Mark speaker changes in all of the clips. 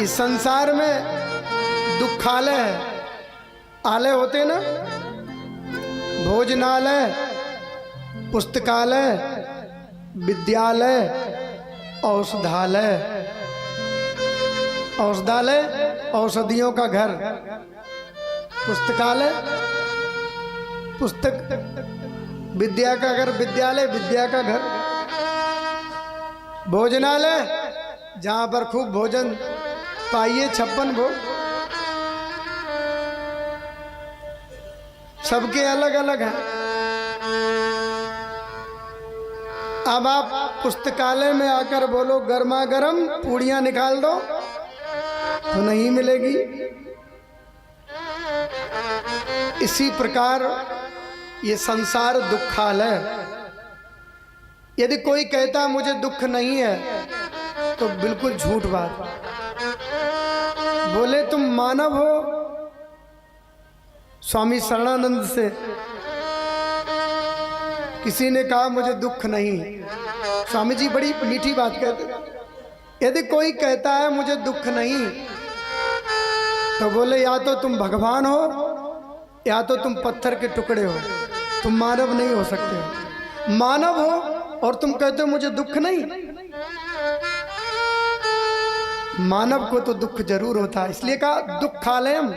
Speaker 1: इस संसार में दुखालय है। आलय होते ना, भोजनालय, पुस्तकालय, विद्यालय, औषधालय। औषधालय औषधियों का घर, पुस्तकालय पुस्तक विद्या का घर, विद्यालय विद्या का घर, भोजनालय जहां पर खूब भोजन पाइए, 56 भोग। सबके अलग अलग हैं। अब आप पुस्तकालय में आकर बोलो गर्मा गर्म पूड़ियां निकाल दो तो नहीं मिलेगी। इसी प्रकार ये संसार दुखालय। यदि कोई कहता मुझे दुख नहीं है तो बिल्कुल झूठ बात। बोले तुम मानव हो। स्वामी शरणानंद से किसी ने कहा मुझे दुख नहीं। स्वामी जी बड़ी मीठी बात कहते, यदि कोई कहता है मुझे दुख नहीं तो बोले या तो तुम भगवान हो या तो तुम पत्थर के टुकड़े हो, तुम मानव नहीं हो सकते हो। मानव हो और तुम कहते हो मुझे दुख नहीं। मानव को तो दुख जरूर होता है, इसलिए कहा दुखालयम।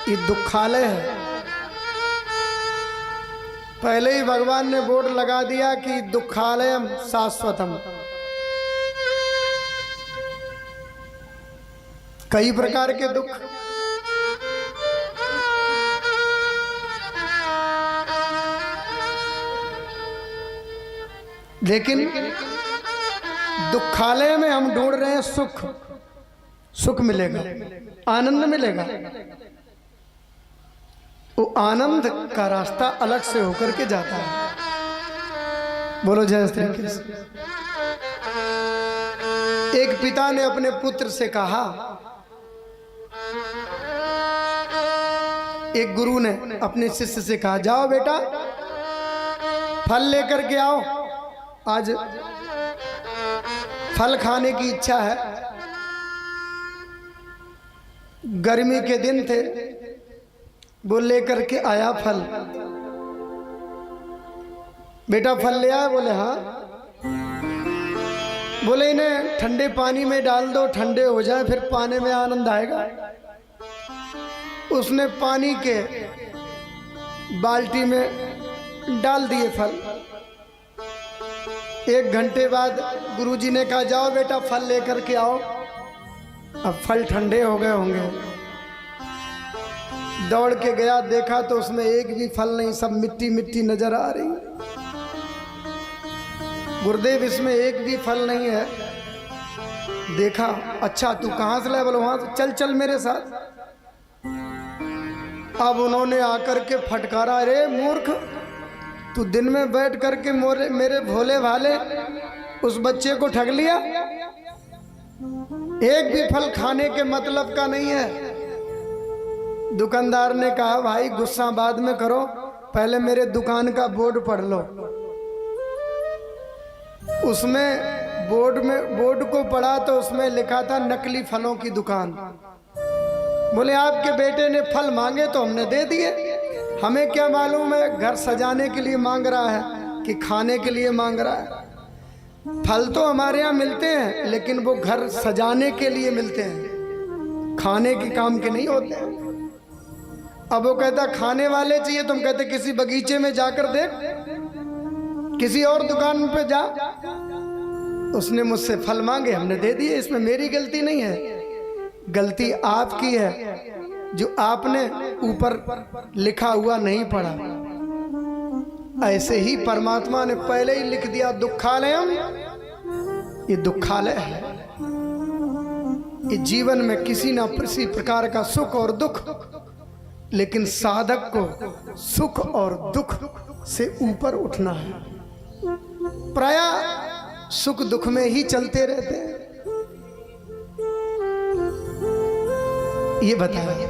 Speaker 1: ये दुखालय है। पहले ही भगवान ने बोर्ड लगा दिया कि दुखालयम शाश्वतम। कई प्रकार के दुख। लेकिन दुखालय में हम ढूंढ रहे हैं सुख। सुख मिलेगा, आनंद मिलेगा। वो आनंद का रास्ता अलग से होकर के जाता है। बोलो जय श्री कृष्ण। एक पिता ने अपने पुत्र से कहा, एक गुरु ने अपने शिष्य से कहा जाओ बेटा फल लेकर के आओ, आज फल खाने की इच्छा है। गर्मी के दिन थे, वो लेकर के आया फल। बेटा फल ले आया? बोले हाँ। बोले इन्हें ठंडे पानी में डाल दो, ठंडे हो जाए फिर पाने में आनंद आएगा। उसने पानी के बाल्टी में डाल दिए फल। 1 घंटे बाद गुरुजी ने कहा जाओ बेटा फल लेकर के आओ। अब फल ठंडे हो गए होंगे। दौड़ के गया, देखा तो उसमें एक भी फल नहीं, सब मिट्टी मिट्टी नजर आ रही। गुरुदेव इसमें एक भी फल नहीं है। देखा, अच्छा तू कहां से लाया? बोलो वहां से। चल चल मेरे साथ। अब उन्होंने आकर के फटकारा, अरे मूर्ख, तू दिन में बैठ करके मेरे भोले भाले उस बच्चे को ठग लिया। एक भी फल खाने के मतलब का नहीं है। दुकानदार ने कहा भाई गुस्सा बाद में करो, पहले मेरे दुकान का बोर्ड पढ़ लो। उसमें बोर्ड को पढ़ा तो उसमें लिखा था नकली फलों की दुकान। बोले आपके बेटे ने फल मांगे तो हमने दे दिए, हमें क्या मालूम है घर सजाने के लिए मांग रहा है कि खाने के लिए मांग रहा है। फल तो हमारे यहाँ मिलते हैं लेकिन वो घर सजाने के लिए मिलते हैं, खाने के काम के नहीं होते हैं। अब वो कहता खाने वाले चाहिए, तुम कहते किसी बगीचे में जाकर देख, किसी और दुकान पे जा। उसने मुझसे फल मांगे, हमने दे दिए, इसमें मेरी गलती नहीं है। गलती आपकी है जो आपने ऊपर लिखा हुआ नहीं पढ़ा। ऐसे ही परमात्मा ने पहले ही लिख दिया दुखालयम। ये दुखालय है। ये जीवन में किसी न किसी प्रकार का सुख और दुख, लेकिन साधक को सुख और दुख से ऊपर उठना है। प्रायः सुख दुख में ही चलते रहते हैं। ये बताया